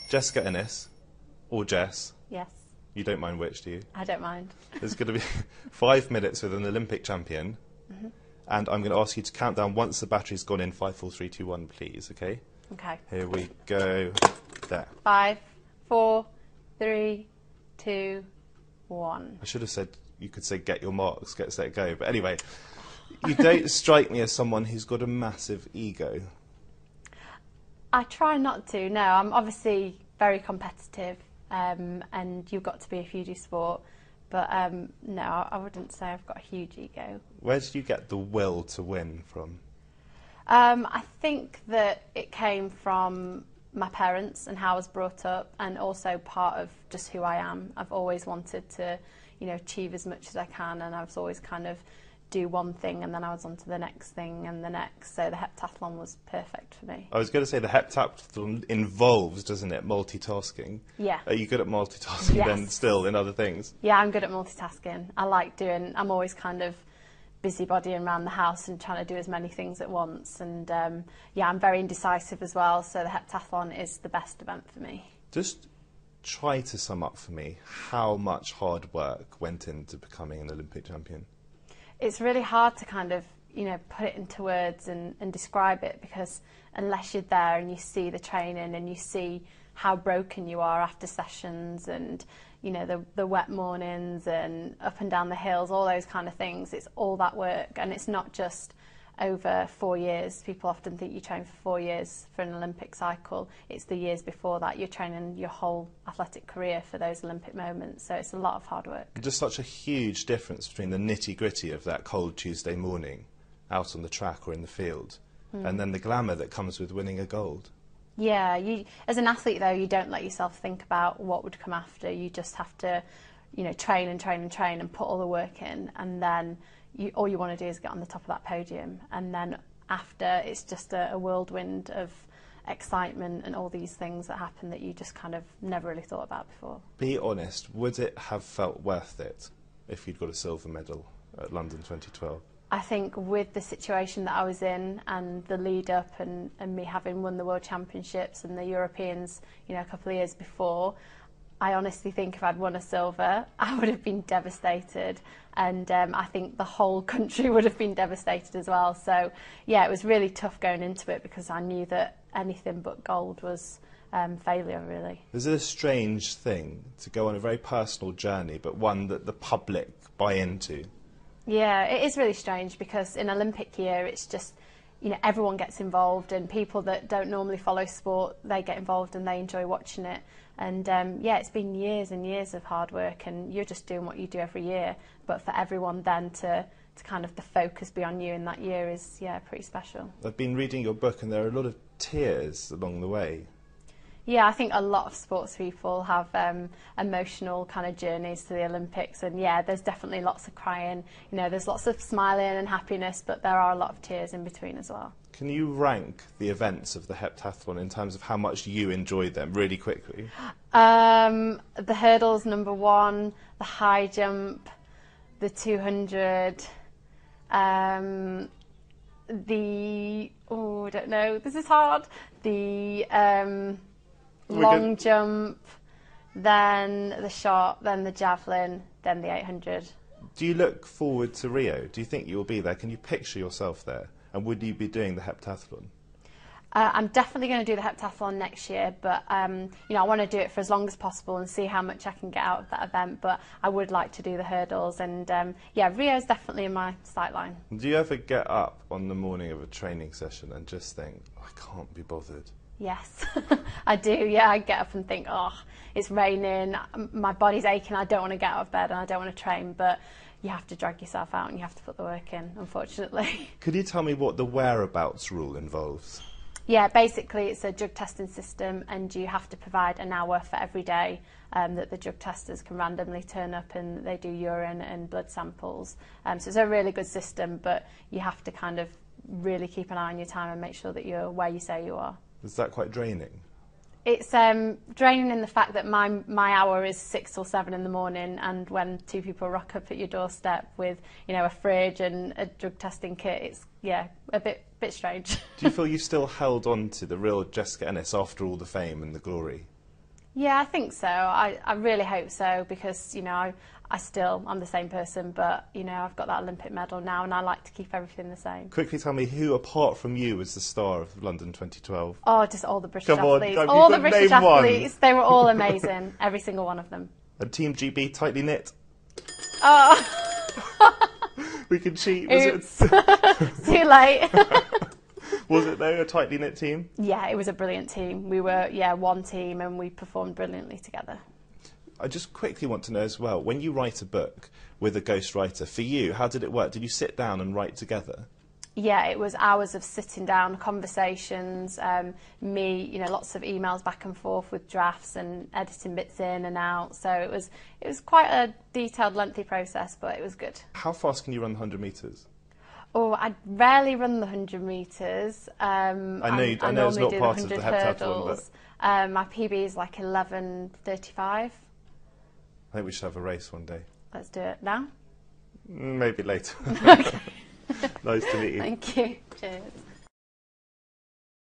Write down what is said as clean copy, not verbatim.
Jessica Ennis or Jess? Yes. You don't mind which, do you? I don't mind. There's going to be 5 minutes with an Olympic champion, and I'm going to ask you to count down once the battery's gone in. 5, 4, 3, 2, 1, please. Okay. Okay. Here we go. There. 5, 4, 3, 2, 1. I should have said you could say get your marks, get set, go. But anyway, you don't strike me as someone who's got a massive ego. I try not to. No, I'm obviously very competitive, and you've got to be if you do sport. But no, I wouldn't say I've got a huge ego. Where did you get the will to win from? I think that it came from my parents and how I was brought up, and also part of just who I am. I've always wanted to, achieve as much as I can, and I was always kind of do one thing and then I was on to the next thing and the next. So the heptathlon was perfect for me. I was going to say the heptathlon involves, doesn't it, multitasking? Yeah. Are you good at multitasking then still in other things? Yeah, I'm good at multitasking. I'm always kind of busybodying around the house and trying to do as many things at once. And I'm very indecisive as well. So the heptathlon is the best event for me. Just try to sum up for me how much hard work went into becoming an Olympic champion. It's really hard to kind of, put it into words and describe it, because unless you're there and you see the training and you see how broken you are after sessions and, the wet mornings and up and down the hills, all those kind of things, it's all that work. And it's not just over 4 years. People often think you train for 4 years for an Olympic cycle. It's the years before that. You're training your whole athletic career for those Olympic moments. So it's a lot of hard work. Just such a huge difference between the nitty-gritty of that cold Tuesday morning out on the track or in the field and then the glamour that comes with winning a gold. Yeah, as an athlete though, you don't let yourself think about what would come after. You just have to, train and train and train and put all the work in, and then all you want to do is get on the top of that podium, and then after it's just a whirlwind of excitement and all these things that happen that you just kind of never really thought about before. Be honest, would it have felt worth it if you'd got a silver medal at London 2012? I think with the situation that I was in and the lead up and me having won the World Championships and the Europeans, a couple of years before, I honestly think if I'd won a silver, I would have been devastated, and I think the whole country would have been devastated as well. So yeah, it was really tough going into it because I knew that anything but gold was failure, really. Is it a strange thing to go on a very personal journey, but one that the public buy into? Yeah, it is really strange because in Olympic year it's just, everyone gets involved, and people that don't normally follow sport, they get involved and they enjoy watching it. And it's been years and years of hard work, and you're just doing what you do every year. But for everyone then to kind of the focus be on you in that year is, pretty special. I've been reading your book and there are a lot of tears along the way. Yeah, I think a lot of sports people have emotional kind of journeys to the Olympics, and there's definitely lots of crying. There's lots of smiling and happiness, but there are a lot of tears in between as well. Can you rank the events of the heptathlon in terms of how much you enjoyed them, really quickly? The hurdles, number 1, the high jump, the 200, I don't know, this is hard, the long jump, then the shot, then the javelin, then the 800. Do you look forward to Rio? Do you think you'll be there? Can you picture yourself there? And would you be doing the heptathlon? I'm definitely going to do the heptathlon next year, but I want to do it for as long as possible and see how much I can get out of that event. But I would like to do the hurdles, and Rio is definitely in my sightline. Do you ever get up on the morning of a training session and just think, I can't be bothered? Yes, I do. Yeah, I get up and think, it's raining, my body's aching, I don't want to get out of bed and I don't want to train, but you have to drag yourself out and you have to put the work in, unfortunately. Could you tell me what the whereabouts rule involves? Yeah, basically it's a drug testing system, and you have to provide an hour for every day that the drug testers can randomly turn up, and they do urine and blood samples. So it's a really good system, but you have to kind of really keep an eye on your time and make sure that you're where you say you are. Is that quite draining? It's draining in the fact that my hour is 6 or 7 in the morning, and when 2 people rock up at your doorstep with a fridge and a drug testing kit, it's a bit strange. Do you feel you've still held on to the real Jessica Ennis after all the fame and the glory? Yeah, I think so. I really hope so, because, you know, I'm the same person, but, you know, I've got that Olympic medal now and I like to keep everything the same. Quickly tell me who, apart from you, was the star of London 2012? Oh, just all the British Come on, athletes. you've All got the to British name one. athletes. They were all amazing. Every single one of them. And Team GB, tightly knit? Oh. We can cheat. Oops. Too late. Was it though, a tightly knit team? Yeah, it was a brilliant team. We were, one team, and we performed brilliantly together. I just quickly want to know as well, when you write a book with a ghostwriter, for you, how did it work? Did you sit down and write together? Yeah, it was hours of sitting down, conversations, me, you know, lots of emails back and forth with drafts and editing bits in and out. So it was quite a detailed, lengthy process, but it was good. How fast can you run the 100 metres? Oh, I rarely run the 100 metres. I know it's not part of the heptathlon, but my PB is like 11:35. I think we should have a race one day. Let's do it now. Maybe later. Okay. Nice to meet you. Thank you. Cheers.